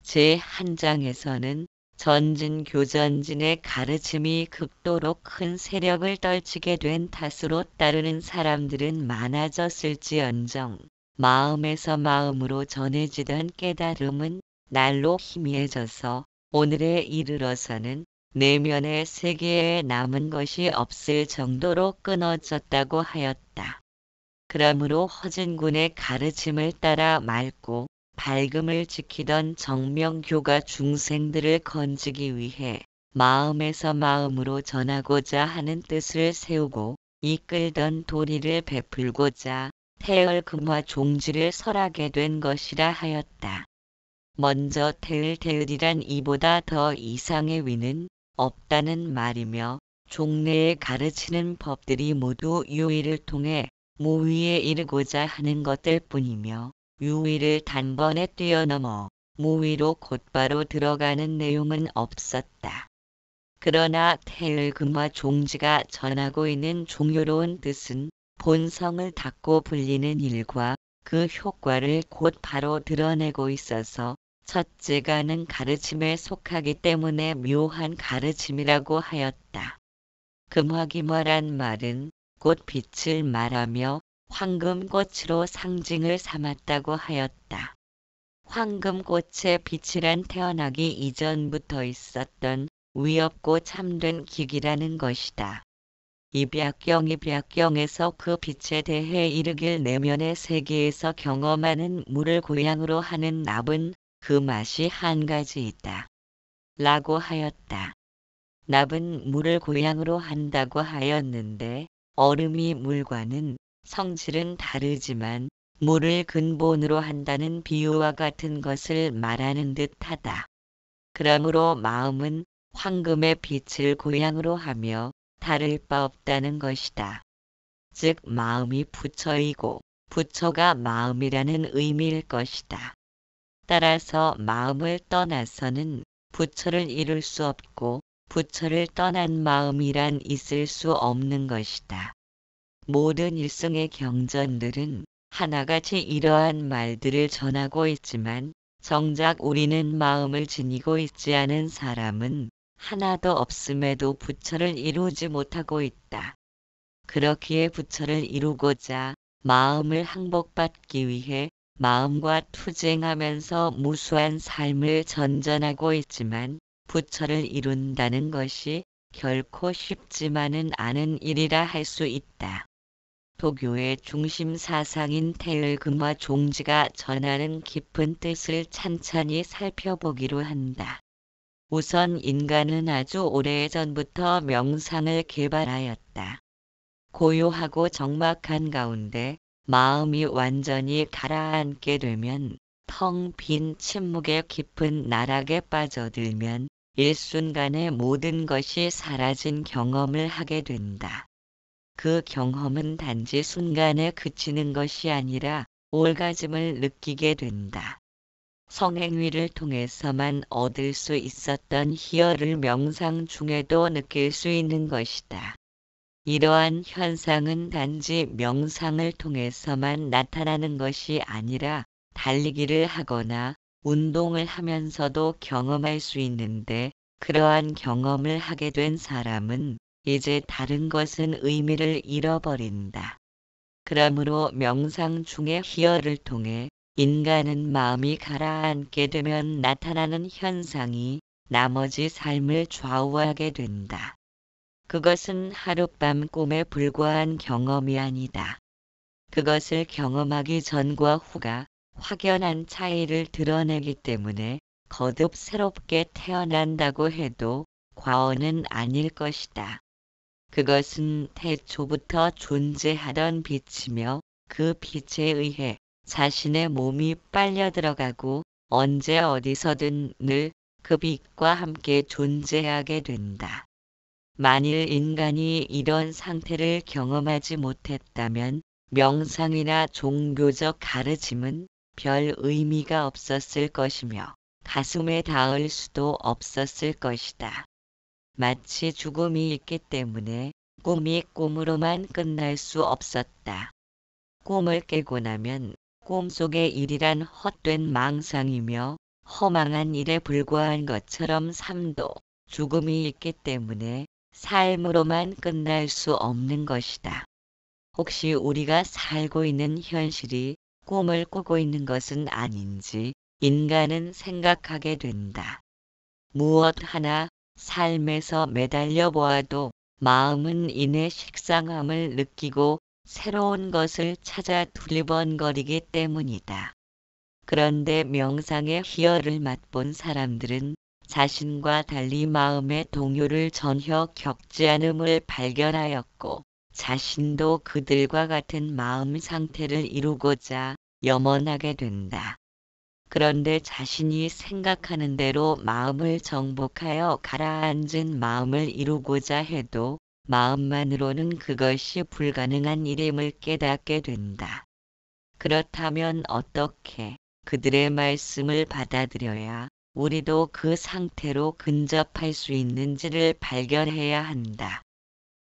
제1장에서는 전진교전진의 가르침이 극도로 큰 세력을 떨치게 된 탓으로 따르는 사람들은 많아졌을지언정 마음에서 마음으로 전해지던 깨달음은 날로 희미해져서 오늘에 이르러서는 내면의 세계에 남은 것이 없을 정도로 끊어졌다고 하였다. 그러므로 허진군의 가르침을 따라 맑고 밝음을 지키던 정명교가 중생들을 건지기 위해 마음에서 마음으로 전하고자 하는 뜻을 세우고 이끌던 도리를 베풀고자 태을금화 종지를 설하게 된 것이라 하였다. 먼저 태을이란 이보다 더 이상의 위는 없다는 말이며 종래에 가르치는 법들이 모두 유의를 통해 무위에 이르고자 하는 것들 뿐이며 유의를 단번에 뛰어넘어 무위로 곧바로 들어가는 내용은 없었다. 그러나 태을금화 종지가 전하고 있는 종교로운 뜻은 본성을 닫고 불리는 일과 그 효과를 곧 바로 드러내고 있어서 첫째가는 가르침에 속하기 때문에 묘한 가르침이라고 하였다. 금화기화란 말은 곧 빛을 말하며 황금꽃으로 상징을 삼았다고 하였다. 황금꽃의 빛이란 태어나기 이전부터 있었던 위없고 참된 기기라는 것이다. 입약경에서 그 빛에 대해 이르길 내면의 세계에서 경험하는 물을 고향으로 하는 납은 그 맛이 한 가지 있다. 라고 하였다. 납은 물을 고향으로 한다고 하였는데 얼음이 물과는 성질은 다르지만 물을 근본으로 한다는 비유와 같은 것을 말하는 듯하다. 그러므로 마음은 황금의 빛을 고향으로 하며 다를 바 없다는 것이다. 즉 마음이 부처이고 부처가 마음이라는 의미일 것이다. 따라서 마음을 떠나서는 부처를 이룰 수 없고 부처를 떠난 마음이란 있을 수 없는 것이다. 모든 일성의 경전들은 하나같이 이러한 말들을 전하고 있지만 정작 우리는 마음을 지니고 있지 않은 사람은 하나도 없음에도 부처를 이루지 못하고 있다. 그렇기에 부처를 이루고자 마음을 항복받기 위해 마음과 투쟁하면서 무수한 삶을 전전하고 있지만 부처를 이룬다는 것이 결코 쉽지만은 않은 일이라 할 수 있다. 도교의 중심 사상인 태을금화 종지가 전하는 깊은 뜻을 찬찬히 살펴보기로 한다. 우선 인간은 아주 오래전부터 명상을 개발하였다. 고요하고 적막한 가운데 마음이 완전히 가라앉게 되면 텅 빈 침묵의 깊은 나락에 빠져들면 일순간에 모든 것이 사라진 경험을 하게 된다. 그 경험은 단지 순간에 그치는 것이 아니라 올가짐을 느끼게 된다. 성행위를 통해서만 얻을 수 있었던 희열을 명상 중에도 느낄 수 있는 것이다. 이러한 현상은 단지 명상을 통해서만 나타나는 것이 아니라 달리기를 하거나 운동을 하면서도 경험할 수 있는데 그러한 경험을 하게 된 사람은 이제 다른 것은 의미를 잃어버린다. 그러므로 명상 중의 희열을 통해 인간은 마음이 가라앉게 되면 나타나는 현상이 나머지 삶을 좌우하게 된다. 그것은 하룻밤 꿈에 불과한 경험이 아니다. 그것을 경험하기 전과 후가 확연한 차이를 드러내기 때문에 거듭 새롭게 태어난다고 해도 과언은 아닐 것이다. 그것은 태초부터 존재하던 빛이며 그 빛에 의해 자신의 몸이 빨려 들어가고 언제 어디서든 늘 그 빛과 함께 존재하게 된다. 만일 인간이 이런 상태를 경험하지 못했다면 명상이나 종교적 가르침은 별 의미가 없었을 것이며 가슴에 닿을 수도 없었을 것이다. 마치 죽음이 있기 때문에 꿈이 꿈으로만 끝날 수 없었다. 꿈을 깨고 나면 꿈속의 일이란 헛된 망상이며 허망한 일에 불과한 것처럼 삶도 죽음이 있기 때문에 삶으로만 끝날 수 없는 것이다. 혹시 우리가 살고 있는 현실이 꿈을 꾸고 있는 것은 아닌지 인간은 생각하게 된다. 무엇 하나 삶에서 매달려 보아도 마음은 이내 식상함을 느끼고 새로운 것을 찾아 두리번거리기 때문이다. 그런데 명상의 희열을 맛본 사람들은 자신과 달리 마음의 동요를 전혀 겪지 않음을 발견하였고 자신도 그들과 같은 마음 상태를 이루고자 염원하게 된다. 그런데 자신이 생각하는 대로 마음을 정복하여 가라앉은 마음을 이루고자 해도 마음만으로는 그것이 불가능한 일임을 깨닫게 된다. 그렇다면 어떻게 그들의 말씀을 받아들여야 우리도 그 상태로 근접할 수 있는지를 발견해야 한다.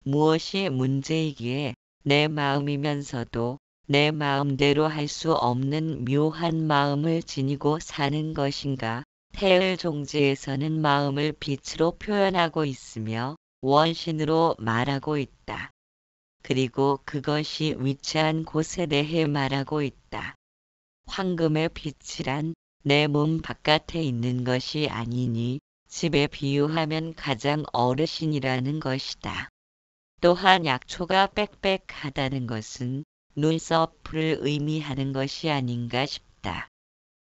무엇이 문제이기에 내 마음이면서도 내 마음대로 할 수 없는 묘한 마음을 지니고 사는 것인가? 태을종지에서는 마음을 빛으로 표현하고 있으며 원신으로 말하고 있다. 그리고 그것이 위치한 곳에 대해 말하고 있다. 황금의 빛이란 내 몸 바깥에 있는 것이 아니니 집에 비유하면 가장 어르신이라는 것이다. 또한 약초가 빽빽하다는 것은 눈썹을 의미하는 것이 아닌가 싶다.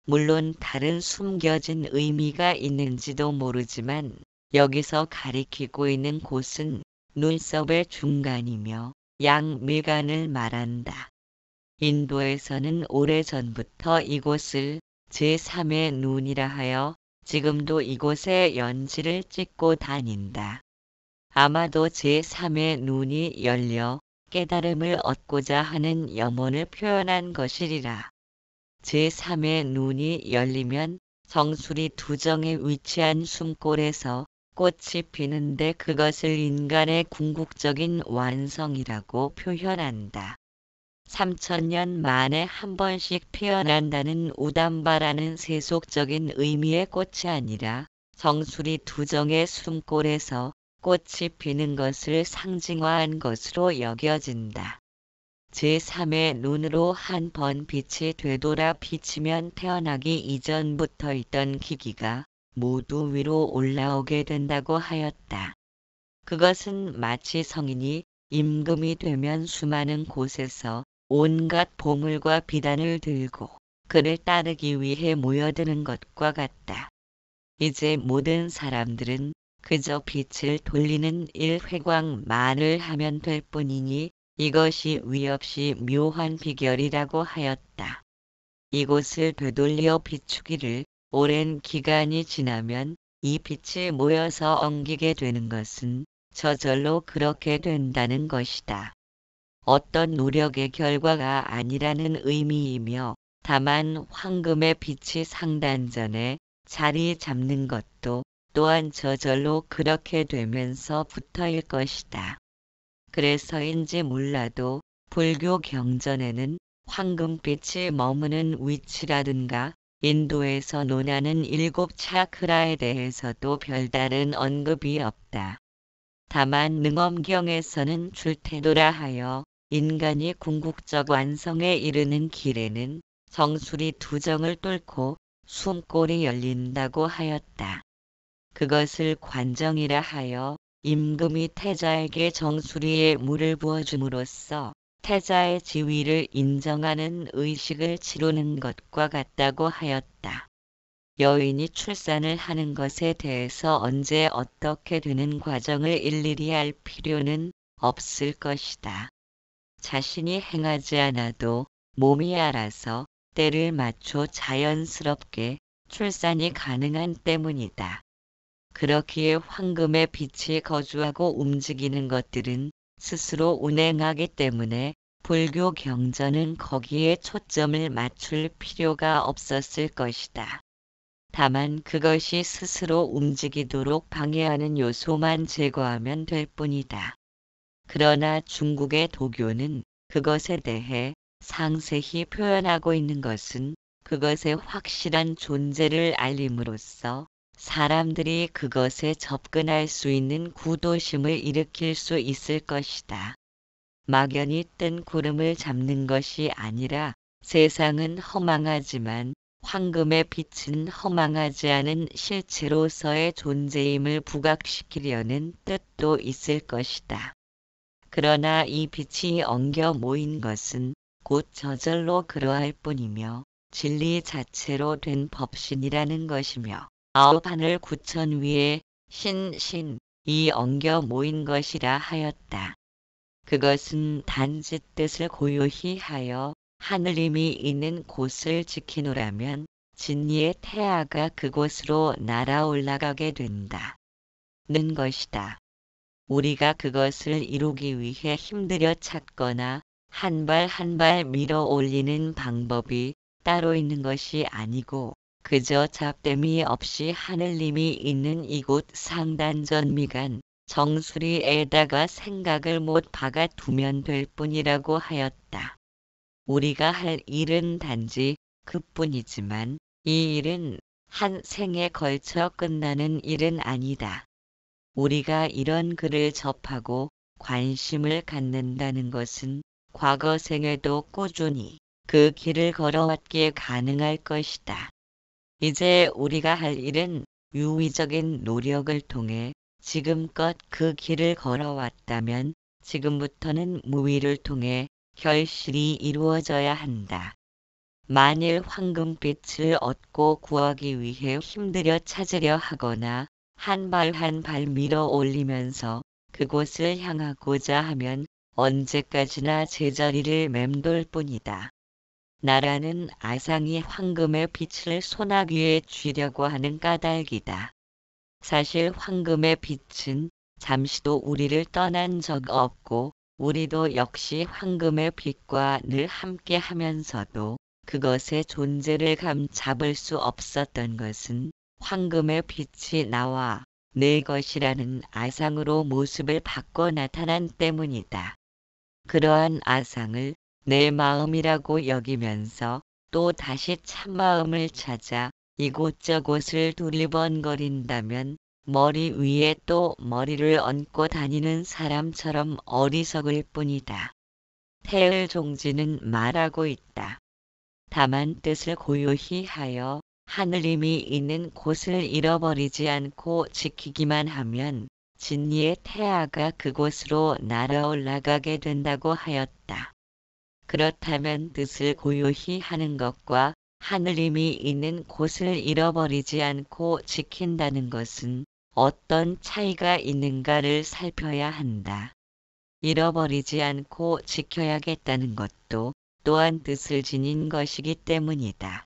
물론 다른 숨겨진 의미가 있는지도 모르지만 여기서 가리키고 있는 곳은 눈썹의 중간이며 양미간을 말한다. 인도에서는 오래전부터 이곳을 제3의 눈이라 하여 지금도 이곳에 연지를 찍고 다닌다. 아마도 제3의 눈이 열려 깨달음을 얻고자 하는 염원을 표현한 것이리라. 제3의 눈이 열리면 정수리 두정에 위치한 숨골에서 꽃이 피는데 그것을 인간의 궁극적인 완성이라고 표현한다. 3000년 만에 한 번씩 피어난다는 우담바라는 세속적인 의미의 꽃이 아니라 정수리 두정의 숨골에서 꽃이 피는 것을 상징화한 것으로 여겨진다. 제3의 눈으로 한 번 빛이 되돌아 비치면 태어나기 이전부터 있던 기기가 모두 위로 올라오게 된다고 하였다. 그것은 마치 성인이 임금이 되면 수많은 곳에서 온갖 보물과 비단을 들고 그를 따르기 위해 모여드는 것과 같다. 이제 모든 사람들은 그저 빛을 돌리는 일회광만을 하면 될 뿐이니 이것이 위없이 묘한 비결이라고 하였다. 이곳을 되돌려 비추기를 오랜 기간이 지나면 이 빛이 모여서 엉기게 되는 것은 저절로 그렇게 된다는 것이다. 어떤 노력의 결과가 아니라는 의미이며 다만 황금의 빛이 상단전에 자리 잡는 것도 또한 저절로 그렇게 되면서 붙어일 것이다. 그래서인지 몰라도 불교 경전에는 황금빛이 머무는 위치라든가 인도에서 논하는 7 차크라에 대해서도 별다른 언급이 없다. 다만 능엄경에서는 출태도라 하여 인간이 궁극적 완성에 이르는 길에는 정수리 두정을 뚫고 숨골이 열린다고 하였다. 그것을 관정이라 하여 임금이 태자에게 정수리에 물을 부어줌으로써 태자의 지위를 인정하는 의식을 치르는 것과 같다고 하였다. 여인이 출산을 하는 것에 대해서 언제 어떻게 되는 과정을 일일이 알 필요는 없을 것이다. 자신이 행하지 않아도 몸이 알아서 때를 맞춰 자연스럽게 출산이 가능한 때문이다. 그렇기에 황금의 빛이 거주하고 움직이는 것들은 스스로 운행하기 때문에 불교 경전은 거기에 초점을 맞출 필요가 없었을 것이다. 다만 그것이 스스로 움직이도록 방해하는 요소만 제거하면 될 뿐이다. 그러나 중국의 도교는 그것에 대해 상세히 표현하고 있는 것은 그것의 확실한 존재를 알림으로써 사람들이 그것에 접근할 수 있는 구도심을 일으킬 수 있을 것이다. 막연히 뜬 구름을 잡는 것이 아니라 세상은 허망하지만 황금의 빛은 허망하지 않은 실체로서의 존재임을 부각시키려는 뜻도 있을 것이다. 그러나 이 빛이 엉겨 모인 것은 곧 저절로 그러할 뿐이며 진리 자체로 된 법신이라는 것이며 아홉 하늘 구천 위에 이 엉겨 모인 것이라 하였다. 그것은 단지 뜻을 고요히 하여 하늘임이 있는 곳을 지키노라면 진리의 태아가 그곳으로 날아올라가게 된다. 는 것이다. 우리가 그것을 이루기 위해 힘들여 찾거나 한 발 한 발 밀어 올리는 방법이 따로 있는 것이 아니고 그저 잡됨이 없이 하늘님이 있는 이곳 상단전미간 정수리에다가 생각을 못 박아 두면 될 뿐이라고 하였다. 우리가 할 일은 단지 그뿐이지만 이 일은 한 생에 걸쳐 끝나는 일은 아니다. 우리가 이런 글을 접하고 관심을 갖는다는 것은 과거 생에도 꾸준히 그 길을 걸어왔기에 가능할 것이다. 이제 우리가 할 일은 유의적인 노력을 통해 지금껏 그 길을 걸어왔다면 지금부터는 무위를 통해 결실이 이루어져야 한다. 만일 황금빛을 얻고 구하기 위해 힘들여 찾으려 하거나 한 발 한 발 밀어 올리면서 그곳을 향하고자 하면 언제까지나 제자리를 맴돌 뿐이다. 나라는 아상이 황금의 빛을 소나귀에 쥐려고 하는 까닭이다. 사실 황금의 빛은 잠시도 우리를 떠난 적 없고 우리도 역시 황금의 빛과 늘 함께 하면서도 그것의 존재를 감잡을 수 없었던 것은 황금의 빛이 나와 내 것이라는 아상으로 모습을 바꿔 나타난 때문이다. 그러한 아상을 내 마음이라고 여기면서 또 다시 참마음을 찾아 이곳저곳을 두리번거린다면 머리 위에 또 머리를 얹고 다니는 사람처럼 어리석을 뿐이다. 태을종지는 말하고 있다. 다만 뜻을 고요히 하여 하늘임이 있는 곳을 잃어버리지 않고 지키기만 하면 진리의 태아가 그곳으로 날아올라가게 된다고 하였다. 그렇다면 뜻을 고요히 하는 것과 하늘임이 있는 곳을 잃어버리지 않고 지킨다는 것은 어떤 차이가 있는가를 살펴야 한다. 잃어버리지 않고 지켜야겠다는 것도 또한 뜻을 지닌 것이기 때문이다.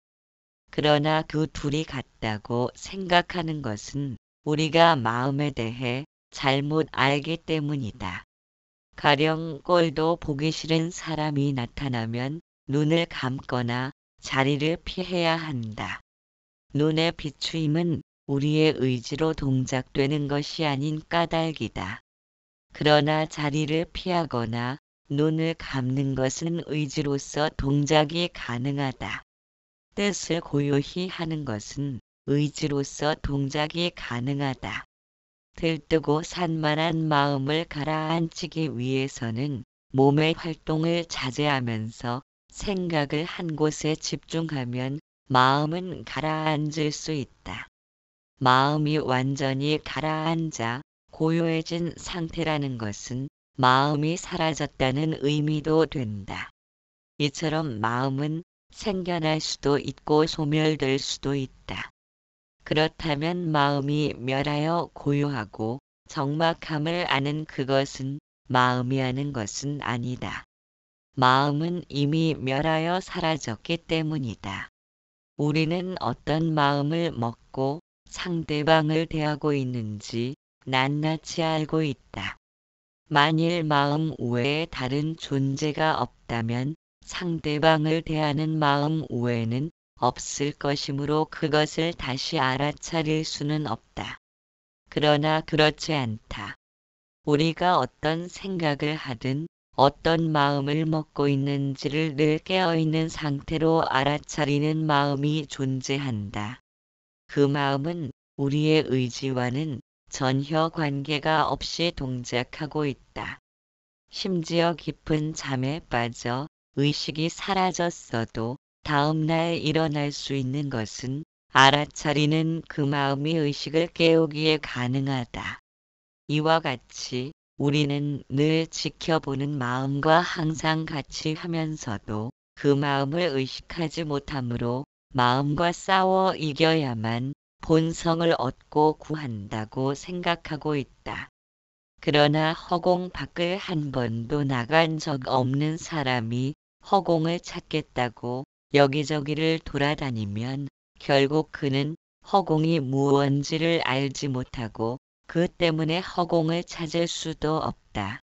그러나 그 둘이 같다고 생각하는 것은 우리가 마음에 대해 잘못 알기 때문이다. 가령 꼴도 보기 싫은 사람이 나타나면 눈을 감거나 자리를 피해야 한다. 눈의 비추임은 우리의 의지로 동작되는 것이 아닌 까닭이다. 그러나 자리를 피하거나 눈을 감는 것은 의지로서 동작이 가능하다. 뜻을 고요히 하는 것은 의지로서 동작이 가능하다. 들뜨고 산만한 마음을 가라앉히기 위해서는 몸의 활동을 자제하면서 생각을 한 곳에 집중하면 마음은 가라앉을 수 있다. 마음이 완전히 가라앉아 고요해진 상태라는 것은 마음이 사라졌다는 의미도 된다. 이처럼 마음은 생겨날 수도 있고 소멸될 수도 있다. 그렇다면 마음이 멸하여 고요하고 적막함을 아는 그것은 마음이 아는 것은 아니다. 마음은 이미 멸하여 사라졌기 때문이다. 우리는 어떤 마음을 먹고 상대방을 대하고 있는지 낱낱이 알고 있다. 만일 마음 외에 다른 존재가 없다면 상대방을 대하는 마음 외에는 없을 것이므로 그것을 다시 알아차릴 수는 없다. 그러나 그렇지 않다. 우리가 어떤 생각을 하든 어떤 마음을 먹고 있는지를 늘 깨어있는 상태로 알아차리는 마음이 존재한다. 그 마음은 우리의 의지와는 전혀 관계가 없이 동작하고 있다. 심지어 깊은 잠에 빠져 의식이 사라졌어도 다음날 일어날 수 있는 것은 알아차리는 그 마음이 의식을 깨우기에 가능하다. 이와 같이 우리는 늘 지켜보는 마음과 항상 같이 하면서도 그 마음을 의식하지 못하므로 마음과 싸워 이겨야만 본성을 얻고 구한다고 생각하고 있다. 그러나 허공 밖을 한 번도 나간 적 없는 사람이 허공을 찾겠다고 여기저기를 돌아다니면 결국 그는 허공이 무언지를 알지 못하고 그 때문에 허공을 찾을 수도 없다.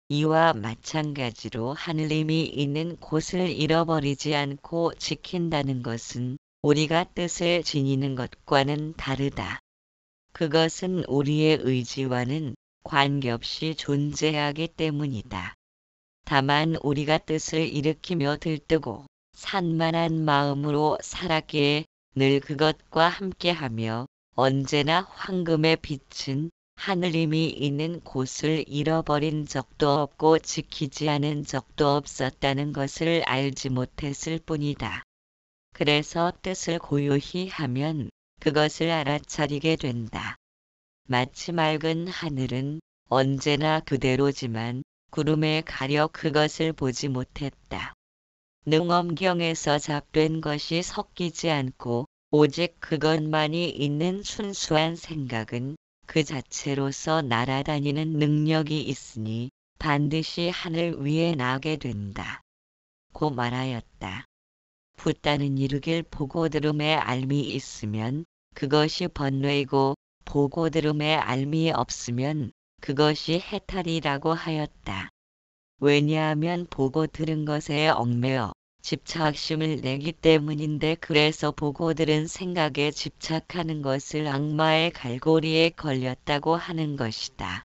이와 마찬가지로 하느님이 있는 곳을 잃어버리지 않고 지킨다는 것은 우리가 뜻을 지니는 것과는 다르다. 그것은 우리의 의지와는 관계없이 존재하기 때문이다. 다만 우리가 뜻을 일으키며 들뜨고 산만한 마음으로 살았기에 늘 그것과 함께하며 언제나 황금의 빛은 하느님이 있는 곳을 잃어버린 적도 없고 지키지 않은 적도 없었다는 것을 알지 못했을 뿐이다. 그래서 뜻을 고요히 하면 그것을 알아차리게 된다. 마치 맑은 하늘은 언제나 그대로지만 구름에 가려 그것을 보지 못했다. 능엄경에서 잡된 것이 섞이지 않고 오직 그것만이 있는 순수한 생각은 그 자체로서 날아다니는 능력이 있으니 반드시 하늘 위에 나게 된다. 고 말하였다. 붓다는 이르길 보고 들음에 알미 있으면 그것이 번뇌이고 보고 들음에 알미 없으면 그것이 해탈이라고 하였다. 왜냐하면 보고 들은 것에 얽매여 집착심을 내기 때문인데 그래서 보고 들은 생각에 집착하는 것을 악마의 갈고리에 걸렸다고 하는 것이다.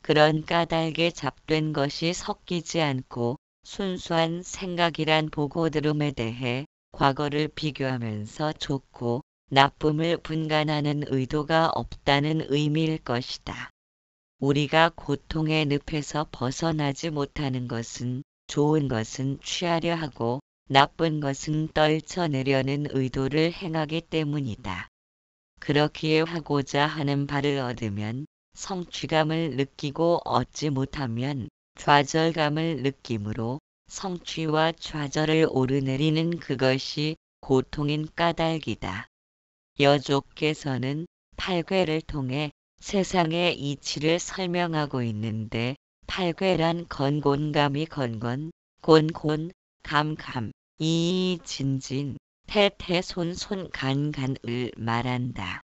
그런 까닭에 잡된 것이 섞이지 않고 순수한 생각이란 보고 들음에 대해 과거를 비교하면서 좋고 나쁨을 분간하는 의도가 없다는 의미일 것이다. 우리가 고통의 늪에서 벗어나지 못하는 것은 좋은 것은 취하려 하고 나쁜 것은 떨쳐내려는 의도를 행하기 때문이다. 그렇기에 하고자 하는 바를 얻으면 성취감을 느끼고 얻지 못하면 좌절감을 느끼므로 성취와 좌절을 오르내리는 그것이 고통인 까닭이다. 여조께서는 팔괘를 통해 세상의 이치를 설명하고 있는데 팔괘란 건곤감이 건건, 곤곤, 감감, 이진진, 태태손손 간간을 말한다.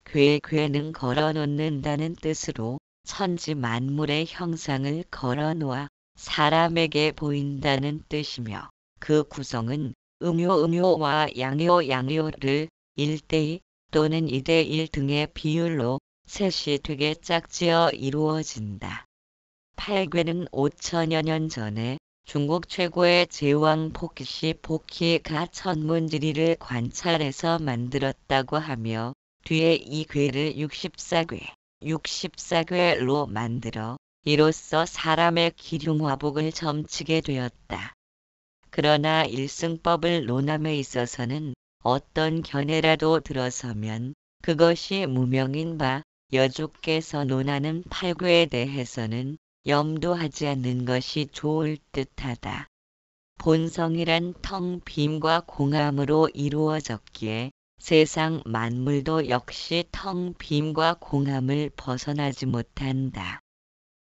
괴괴는 걸어놓는다는 뜻으로 천지 만물의 형상을 걸어놓아 사람에게 보인다는 뜻이며 그 구성은 음요음요와 양요양요를 1대2 또는 2대1 등의 비율로 셋이 되게 짝지어 이루어진다. 팔괘는 5천여 년 전에 중국 최고의 제왕 포키시 포키가 천문지리를 관찰해서 만들었다고 하며 뒤에 이 괘를 64괘로 만들어 이로써 사람의 기륭화복을 점치게 되었다. 그러나 일승법을 논함에 있어서는 어떤 견해라도 들어서면 그것이 무명인 바 여주께서 논하는 팔괘에 대해서는 염두하지 않는 것이 좋을 듯하다. 본성이란 텅 빔과 공함으로 이루어졌기에 세상 만물도 역시 텅 빔과 공함을 벗어나지 못한다.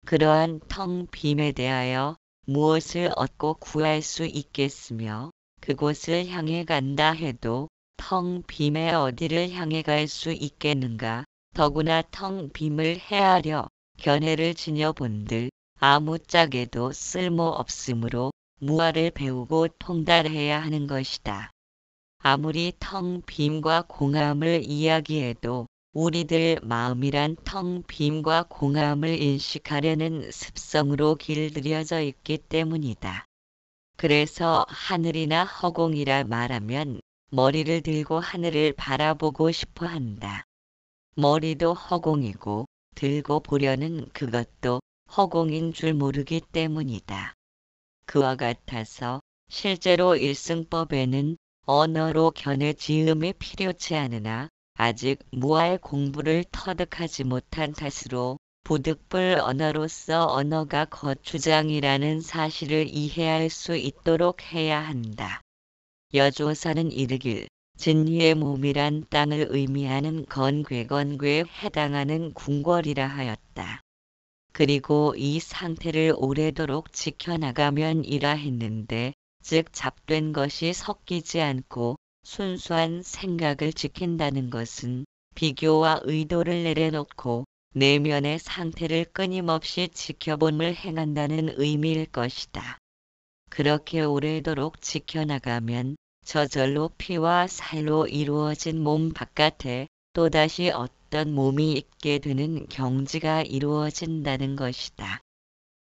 그러한 텅 빔에 대하여 무엇을 얻고 구할 수 있겠으며 그곳을 향해 간다 해도 텅 빔에 어디를 향해 갈 수 있겠는가. 더구나 텅 빔을 헤아려 견해를 지녀본들 아무짝에도 쓸모없으므로 무아를 배우고 통달해야 하는 것이다. 아무리 텅 빔과 공함을 이야기해도 우리들 마음이란 텅 빔과 공허함을 인식하려는 습성으로 길들여져 있기 때문이다. 그래서 하늘이나 허공이라 말하면 머리를 들고 하늘을 바라보고 싶어 한다. 머리도 허공이고 들고 보려는 그것도 허공인 줄 모르기 때문이다. 그와 같아서 실제로 일승법에는 언어로 견해 지음이 필요치 않으나 아직 무아의 공부를 터득하지 못한 탓으로 부득불 언어로서 언어가 거추장이라는 사실을 이해할 수 있도록 해야 한다. 여조사는 이르길 진리의 몸이란 땅을 의미하는 건괴건괴에 해당하는 궁궐이라 하였다. 그리고 이 상태를 오래도록 지켜나가면 이라 했는데 즉 잡된 것이 섞이지 않고 순수한 생각을 지킨다는 것은 비교와 의도를 내려놓고 내면의 상태를 끊임없이 지켜봄을 행한다는 의미일 것이다. 그렇게 오래도록 지켜나가면 저절로 피와 살로 이루어진 몸 바깥에 또다시 어떤 몸이 있게 되는 경지가 이루어진다는 것이다.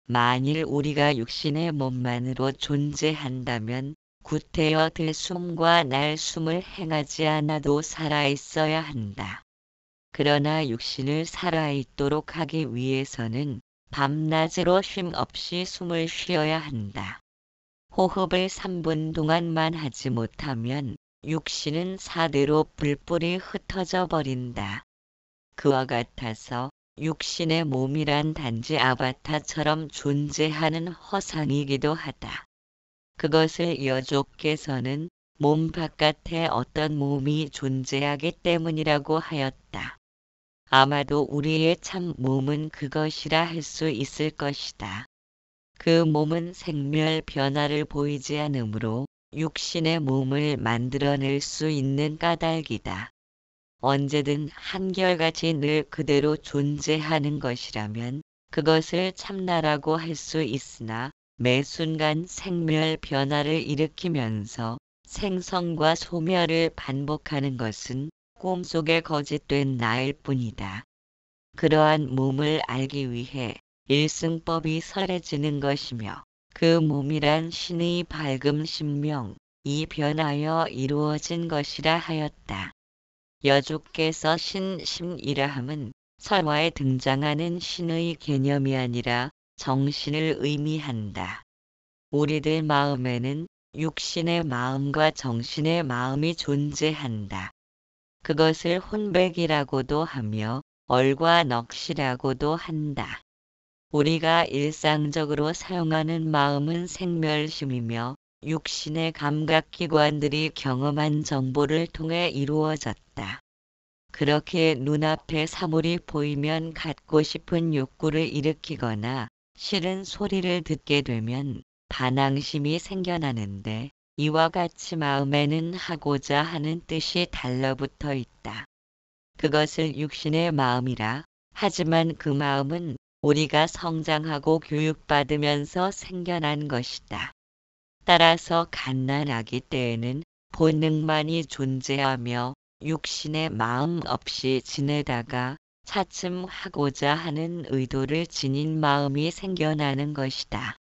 만일 우리가 육신의 몸만으로 존재한다면 구태여 들숨과 날숨을 행하지 않아도 살아있어야 한다. 그러나 육신을 살아있도록 하기 위해서는 밤낮으로 쉼 없이 숨을 쉬어야 한다. 호흡을 3분 동안만 하지 못하면 육신은 사대로 불불이 흩어져 버린다. 그와 같아서 육신의 몸이란 단지 아바타처럼 존재하는 허상이기도 하다. 그것을 여조께서는 몸 바깥에 어떤 몸이 존재하기 때문이라고 하였다. 아마도 우리의 참 몸은 그것이라 할 수 있을 것이다. 그 몸은 생멸 변화를 보이지 않으므로 육신의 몸을 만들어낼 수 있는 까닭이다. 언제든 한결같이 늘 그대로 존재하는 것이라면 그것을 참나라고 할 수 있으나 매 순간 생멸 변화를 일으키면서 생성과 소멸을 반복하는 것은 꿈속의 거짓된 나일 뿐이다. 그러한 몸을 알기 위해 일승법이 설해지는 것이며 그 몸이란 신의 밝음 신명, 이 변하여 이루어진 것이라 하였다. 여주께서 신심이라 함은 설화에 등장하는 신의 개념이 아니라 정신을 의미한다. 우리들 마음에는 육신의 마음과 정신의 마음이 존재한다. 그것을 혼백이라고도 하며 얼과 넋이라고도 한다. 우리가 일상적으로 사용하는 마음은 생멸심이며 육신의 감각기관들이 경험한 정보를 통해 이루어졌다. 그렇게 눈앞에 사물이 보이면 갖고 싶은 욕구를 일으키거나 싫은 소리를 듣게 되면 반항심이 생겨나는데 이와 같이 마음에는 하고자 하는 뜻이 달라붙어 있다. 그것을 육신의 마음이라 하지만 그 마음은 우리가 성장하고 교육받으면서 생겨난 것이다. 따라서 갓난아기 때에는 본능만이 존재하며 육신의 마음 없이 지내다가 차츰 하고자 하는 의도를 지닌 마음이 생겨나는 것이다.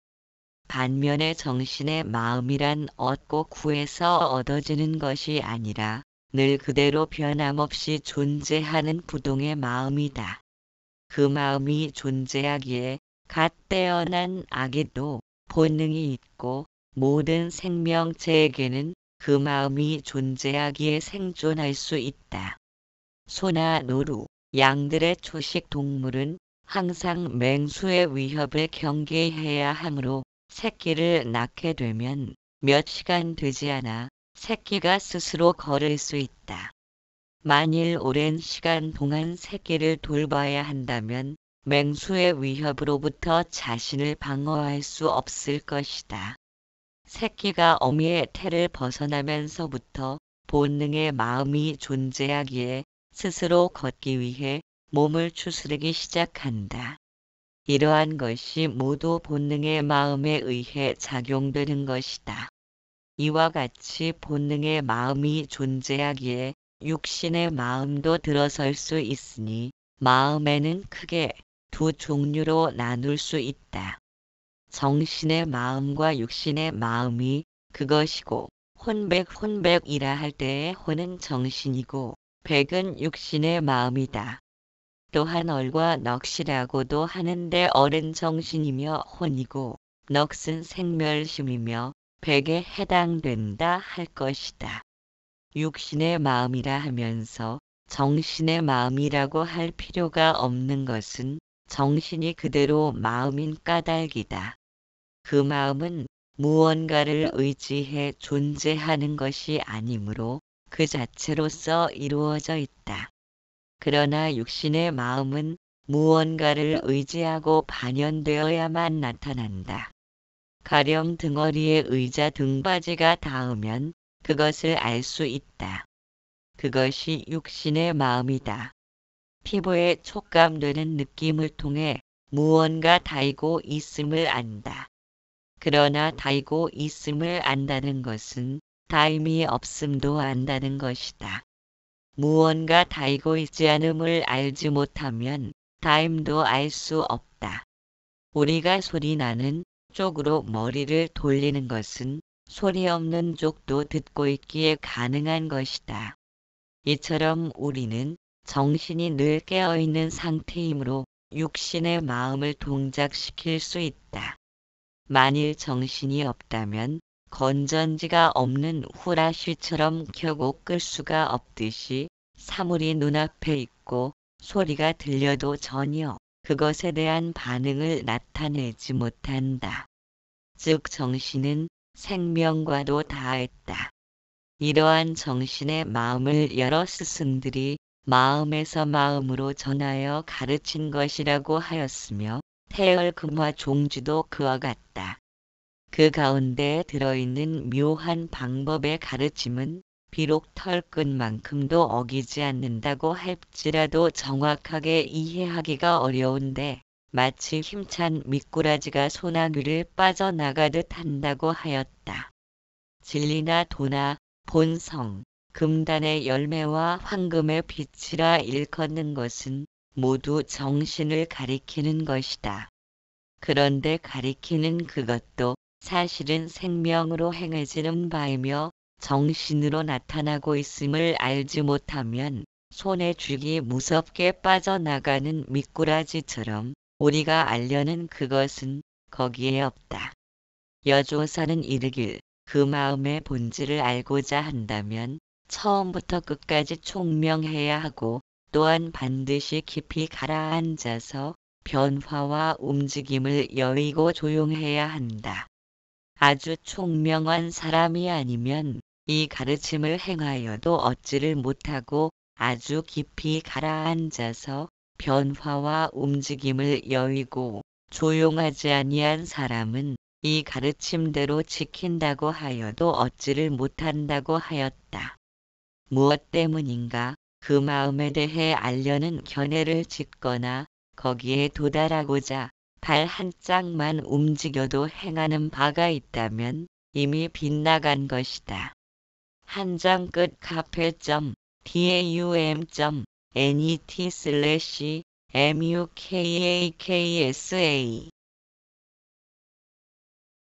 반면에 정신의 마음이란 얻고 구해서 얻어지는 것이 아니라 늘 그대로 변함없이 존재하는 부동의 마음이다. 그 마음이 존재하기에 갓 태어난 아기도 본능이 있고 모든 생명체에게는 그 마음이 존재하기에 생존할 수 있다. 소나 노루, 양들의 초식 동물은 항상 맹수의 위협을 경계해야 하므로 새끼를 낳게 되면 몇 시간 되지 않아 새끼가 스스로 걸을 수 있다. 만일 오랜 시간 동안 새끼를 돌봐야 한다면 맹수의 위협으로부터 자신을 방어할 수 없을 것이다. 새끼가 어미의 태를 벗어나면서부터 본능의 마음이 존재하기에 스스로 걷기 위해 몸을 추스르기 시작한다. 이러한 것이 모두 본능의 마음에 의해 작용되는 것이다. 이와 같이 본능의 마음이 존재하기에 육신의 마음도 들어설 수 있으니 마음에는 크게 두 종류로 나눌 수 있다. 정신의 마음과 육신의 마음이 그것이고 혼백이라 할 때의 혼은 정신이고 백은 육신의 마음이다. 또한 얼과 넋이라고도 하는데 얼은 정신이며 혼이고 넋은 생멸심이며 백에 해당된다 할 것이다. 육신의 마음이라 하면서 정신의 마음이라고 할 필요가 없는 것은 정신이 그대로 마음인 까닭이다. 그 마음은 무언가를 의지해 존재하는 것이 아니므로 그 자체로서 이루어져 있다. 그러나 육신의 마음은 무언가를 의지하고 반연되어야만 나타난다. 가령 등허리에 의자 등받이가 닿으면 그것을 알 수 있다. 그것이 육신의 마음이다. 피부에 촉감되는 느낌을 통해 무언가 닿이고 있음을 안다. 그러나 닿이고 있음을 안다는 것은 닿임이 없음도 안다는 것이다. 무언가 닿이고 있지 않음을 알지 못하면 닿임도 알 수 없다. 우리가 소리 나는 쪽으로 머리를 돌리는 것은 소리 없는 쪽도 듣고 있기에 가능한 것이다. 이처럼 우리는 정신이 늘 깨어있는 상태이므로 육신의 마음을 동작시킬 수 있다. 만일 정신이 없다면 건전지가 없는 후라쉬처럼 켜고 끌 수가 없듯이 사물이 눈앞에 있고 소리가 들려도 전혀 그것에 대한 반응을 나타내지 못한다. 즉 정신은 생명과도 다했다. 이러한 정신의 마음을 여러 스승들이 마음에서 마음으로 전하여 가르친 것이라고 하였으며 태열금화 종주도 그와 같다. 그 가운데 들어있는 묘한 방법의 가르침은 비록 털끝만큼도 어기지 않는다고 할지라도 정확하게 이해하기가 어려운데 마치 힘찬 미꾸라지가 소나기를 빠져나가듯 한다고 하였다. 진리나 도나 본성, 금단의 열매와 황금의 빛이라 일컫는 것은 모두 정신을 가리키는 것이다. 그런데 가리키는 그것도 사실은 생명으로 행해지는 바이며 정신으로 나타나고 있음을 알지 못하면 손에 쥐기 무섭게 빠져나가는 미꾸라지처럼 우리가 알려는 그것은 거기에 없다. 여조사는 이르길 그 마음의 본질을 알고자 한다면 처음부터 끝까지 총명해야 하고 또한 반드시 깊이 가라앉아서 변화와 움직임을 여의고 조용해야 한다. 아주 총명한 사람이 아니면 이 가르침을 행하여도 얻지를 못하고 아주 깊이 가라앉아서 변화와 움직임을 여의고 조용하지 아니한 사람은 이 가르침대로 지킨다고 하여도 얻지를 못한다고 하였다. 무엇 때문인가? 그 마음에 대해 알려는 견해를 짓거나 거기에 도달하고자 발 한 짝만 움직여도 행하는 바가 있다면 이미 빗나간 것이다. 한 장 끝 kaum.net/mukaksa